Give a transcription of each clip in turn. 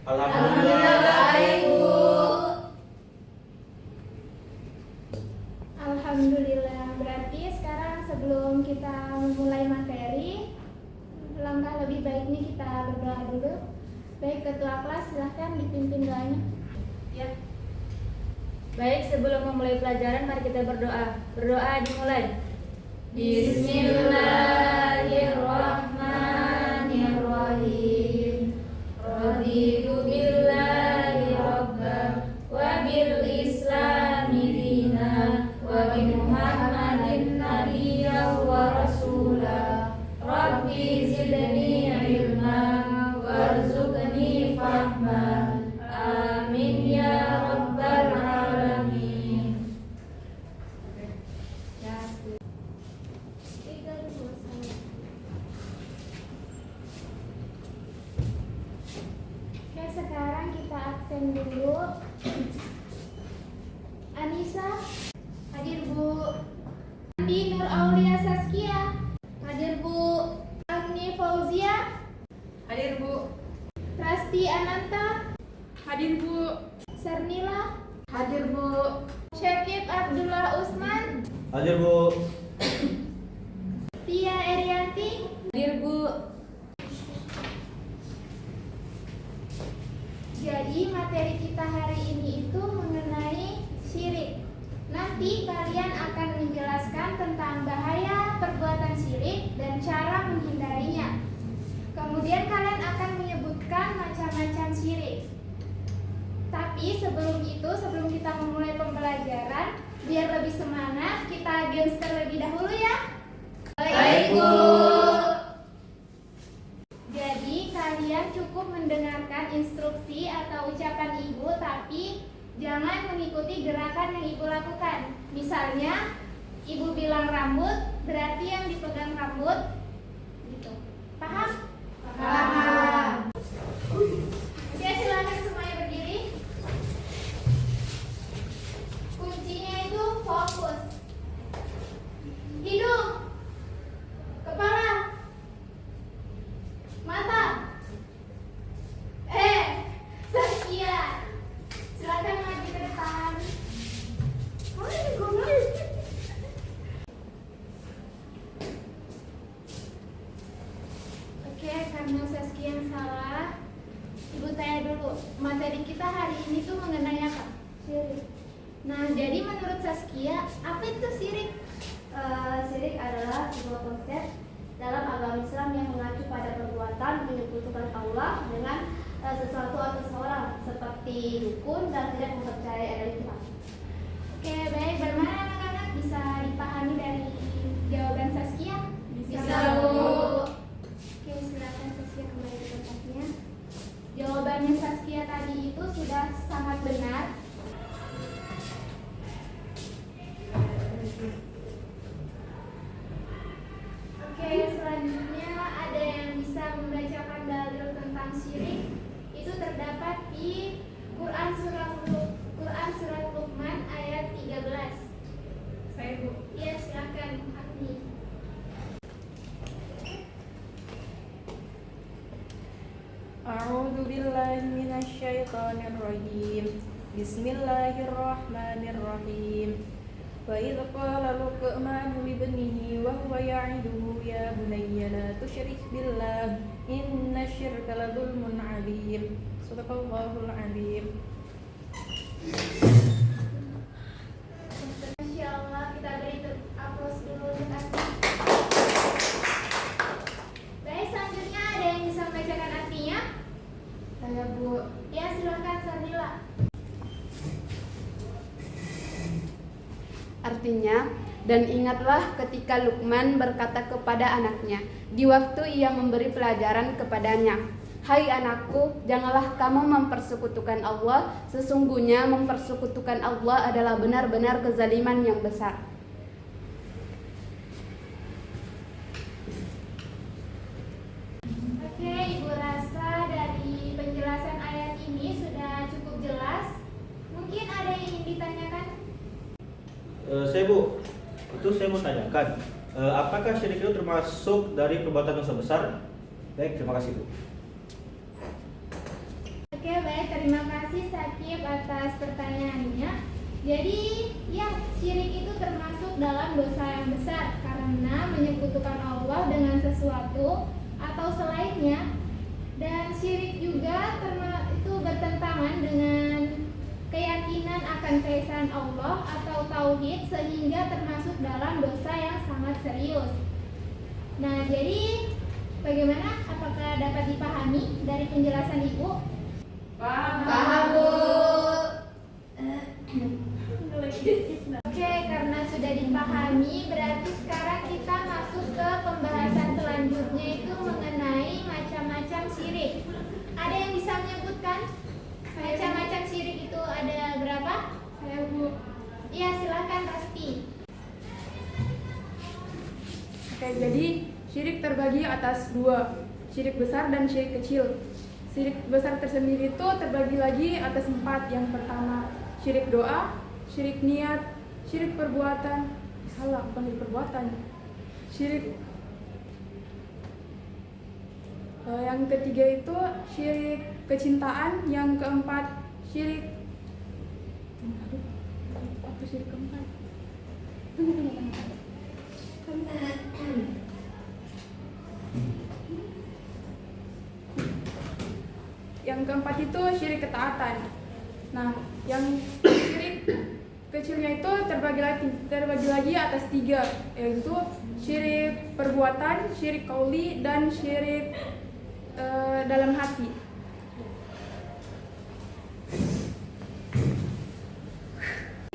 Alhamdulillah baik, Bu. Alhamdulillah. Berarti sekarang sebelum kita memulai materi, langkah lebih baiknya kita berdoa dulu. Baik, ketua kelas silahkan dipimpin doanya. Ya. Baik, sebelum memulai pelajaran mari kita berdoa. Berdoa dimulai. Bismillahirrahmanirrahim. Raditu billahi rabban wa bil islami dinan wa bi Muhammadin nabiyyan wa rasula. Rabbi zidni ilman warzuqni fahman. Amin ya rabbal alamin. Oke, sekarang kita absen dulu. Anissa, hadir Bu. Andi Nur Aulia Saskia, hadir Bu. Agni Fauzia, Hadir Bu. Rasti Ananta, Hadir Bu. Sernila, Hadir Bu. Syakib Abdullah Usman, Hadir, Bu. Tia Erianti. Hadir Bu. Jadi materi kita hari ini itu mengenai syirik. Nanti kalian akan menjelaskan tentang bahaya perbuatan syirik dan cara menghindarinya. Kemudian kalian akan menyebutkan macam-macam syirik. Tapi sebelum itu, sebelum kita memulai pembelajaran, biar lebih semangat, kita games terlebih dahulu ya. Baik, Bu. Jadi kalian cukup mendengarkan instruksi atau ucapan ibu, tapi jangan mengikuti gerakan yang ibu lakukan. Misalnya, ibu bilang rambut, berarti yang dipegang rambut. Gitu. Paham? Paham. Oke, silakan semuanya berdiri. Kuncinya itu fokus. Hidung, kepala, mata. Saskia, silakan maju ke depan. Oke, karena Saskia yang salah, ibu tanya dulu. Materi kita hari ini tuh mengenai apa? Syirik. Nah, jadi menurut Saskia, apa itu syirik? Syirik adalah sebuah konsep dalam agama Islam yang mengacu pada perbuatan menyekutukan Allah dengan sesuatu atau seseorang seperti dukun dan tidak mempercayai adanya Tuhan. Oke, baik. Bagaimana anak-anak bisa dipahami dari jawaban Saskia? Bisa, Bu. Oke, silakan Saskia kembali ke tempatnya. Jawabannya Saskia tadi itu sudah sangat benar. Oke, selanjutnya ada yang bisa membacakan dalil tentang syirik. Itu terdapat di Quran surat Luqman ayat 13. Saya, Bu. Iya, silakan Agni. A'udzu billahi minasyaitonir rajim. Bismillahirrahmanirrahim. Wa idz qala Luqman libnihi wa huwa ya'iduhu ya bunayya la tusyrik billah innasyirka la dzulmun 'adzim. Shadaqallahul 'adzim. Masya Allah, kita beri aplaus dulu untuk Agni. Baik, selanjutnya ada yang bisa membacakan artinya? Saya Bu. Ya, silakan Sarnila. Artinya, dan ingatlah ketika Luqman berkata kepada anaknya di waktu ia memberi pelajaran kepadanya, "Hai anakku, janganlah kamu mempersekutukan Allah. Sesungguhnya mempersekutukan Allah adalah benar-benar kezaliman yang besar." Oke, Ibu rasa dari penjelasan ayat ini sudah cukup jelas. Mungkin ada yang ingin ditanyakan? Saya, Bu, itu saya mau tanyakan, apakah syirik itu termasuk dari perbuatan dosa besar? Baik, terima kasih, Bu. Oke, atas pertanyaannya. Jadi ya, syirik itu termasuk dalam dosa yang besar karena menyekutukan Allah dengan sesuatu atau selainnya. Dan syirik juga itu bertentangan dengan keyakinan akan keesaan Allah atau tauhid, sehingga termasuk dalam dosa yang sangat serius. Nah, jadi bagaimana? Apakah dapat dipahami dari penjelasan Ibu? Paham, Bu. Oke, karena sudah dipahami, berarti sekarang kita masuk ke pembahasan selanjutnya, itu mengenai macam-macam syirik. Ada yang bisa menyebutkan macam-macam syirik itu ada berapa? Saya, Bu. Iya, silakan Rasti. Oke, jadi syirik terbagi atas dua, syirik besar dan syirik kecil. Syirik besar tersendiri itu terbagi lagi atas 4. Yang pertama, syirik doa, syirik niat, syirik perbuatan, bukan syirik perbuatan, syirik. Yang ketiga itu syirik kecintaan, yang keempat syirik. Apa syirik keempat? Yang keempat itu syirik ketaatan. Nah, yang syirik kecilnya itu terbagi lagi atas 3, yaitu syirik perbuatan, syirik qauli, dan syirik dalam hati.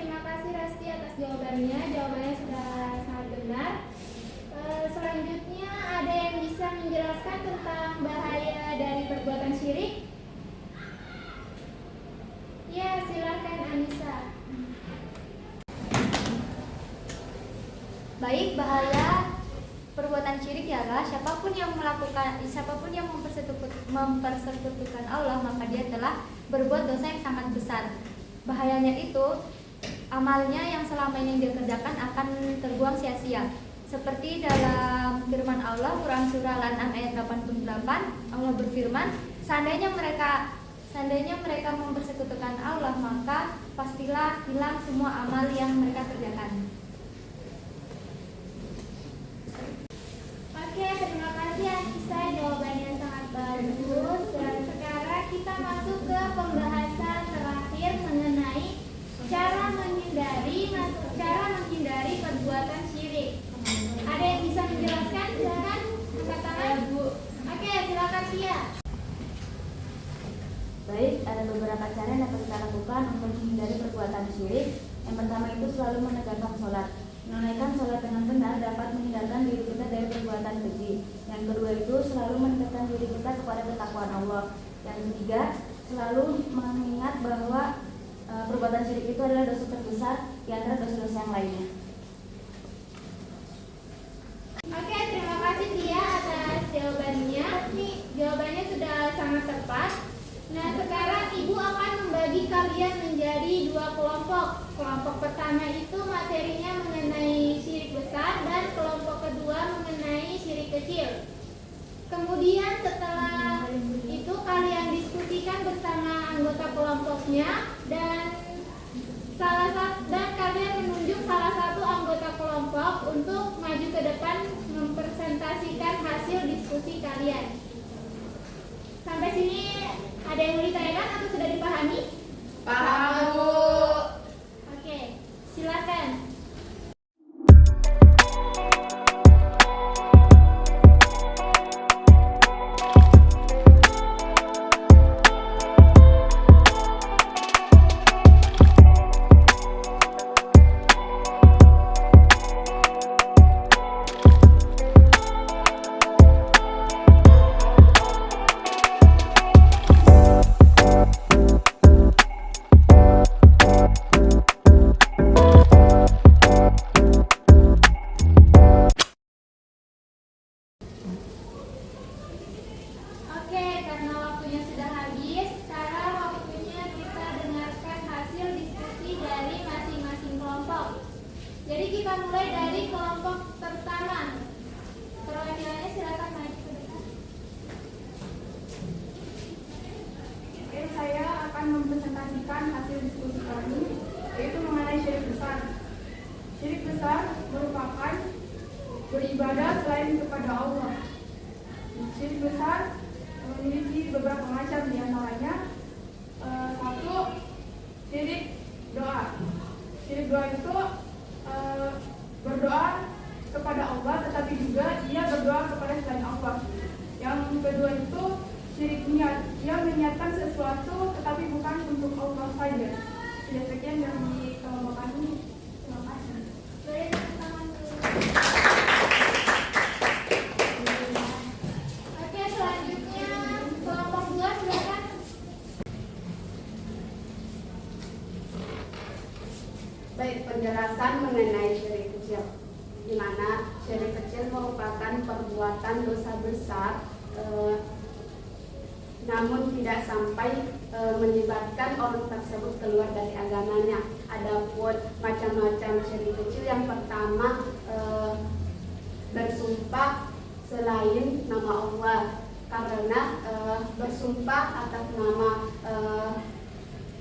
Terima kasih Rasti atas jawabannya. Jawabannya sudah sangat benar. Selanjutnya ada yang bisa menjelaskan tentang bahaya dari perbuatan syirik? Ya, silakan Anissa. Baik, bahaya perbuatan syirik ialah siapapun yang mempersekutukan Allah, maka dia telah berbuat dosa yang sangat besar. Bahayanya itu, amalnya yang selama ini dia kerjakan akan terbuang sia-sia. Seperti dalam firman Allah, Quran Surah Al-An'am ayat 88, Allah berfirman, seandainya mereka mempersekutukan Allah, maka pastilah hilang semua amal yang mereka kerjakan. Oke, terima kasih Anissa, jawabannya sangat bagus. Dan sekarang kita masuk ke pembahasan terakhir mengenai cara menghindari perbuatan syirik. Ada yang bisa menjelaskan? Silakan angkat tangan. Oke, silakan Tia. Baik, ada beberapa cara yang dapat kita lakukan untuk menghindari perbuatan syirik. Yang pertama itu selalu menegakkan sholat. Menunaikan sholat dengan benar dapat menghindarkan diri kita dari perbuatan keji. Yang kedua itu selalu mendekatkan diri kita kepada ketakwaan Allah. Yang ketiga, selalu mengingat bahwa perbuatan syirik itu adalah dosa terbesar di antara dosa-dosa yang lainnya. Oke, terima kasih Tia atas jawabannya. Jawabannya sudah sangat tepat. Nah, sekarang Ibu akan membagi kalian menjadi 2 kelompok. Kelompok pertama itu materinya mengenai syirik besar dan kelompok kedua mengenai syirik kecil. Kemudian setelah itu kalian diskusikan bersama anggota kelompoknya dan kalian menunjuk salah satu anggota kelompok untuk maju ke depan mempresentasikan hasil diskusi kalian. Sampai sini ada yang mau ditanyakan atau sudah dipahami? Paham, Bu. Oke, silakan. akan mempresentasikan hasil diskusi kami, yaitu mengenai syirik besar. Syirik besar merupakan beribadah selain kepada Allah. Syirik besar memiliki beberapa macam, diantaranya satu, syirik doa. Syirik doa itu berdoa kepada Allah, tetapi juga ia berdoa kepada selain Allah. Yang kedua itu syirik niat. Ia meniatkan sesuatu tetapi bukan untuk Allah saja. Sudah sekian dari kelompok kami. Terima kasih. Boleh tepuk tangan dulu. Oke, selanjutnya kelompok 2 silakan. Baik, penjelasan mengenai syirik kecil, di mana syirik kecil merupakan perbuatan dosa besar, namun tidak sampai menyebabkan orang tersebut keluar dari agamanya. Adapun macam-macam syirik kecil, yang pertama bersumpah selain nama Allah, karena bersumpah atas nama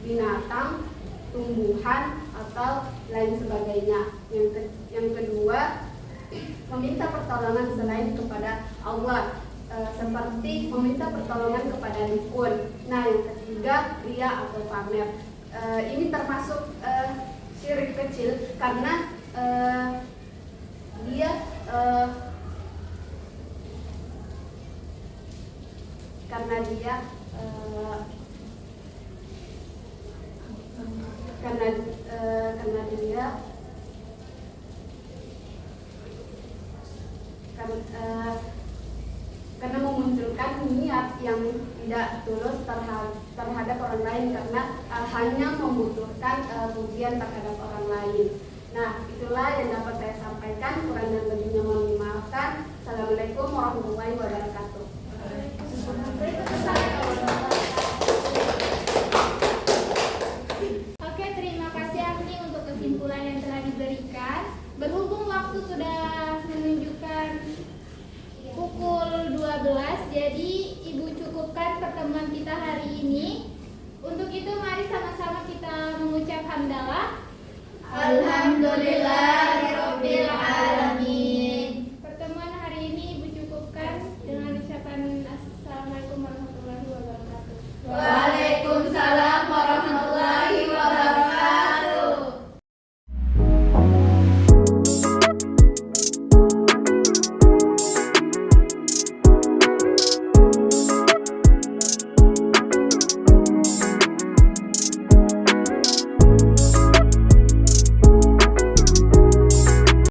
binatang, tumbuhan, atau lain sebagainya. Yang kedua, meminta pertolongan selain kepada Allah, seperti meminta pertolongan kepada dukun. Nah, yang ketiga, ria atau pamer. Ini termasuk syirik kecil karena dia karena dia karena memunculkan niat yang tidak tulus terhadap orang lain, karena hanya membutuhkan pujian terhadap orang lain. Nah, itulah yang dapat saya sampaikan. Kurang dan lebihnya mohon dimaafkan. Assalamualaikum warahmatullahi wabarakatuh. Oke, terima kasih Agni untuk kesimpulan yang telah diberikan. Berhubung waktu sudah menunjukkan pukul 12, jadi Ibu cukupkan pertemuan kita hari ini. Untuk itu mari sama-sama kita mengucap hamdalah. Alhamdulillah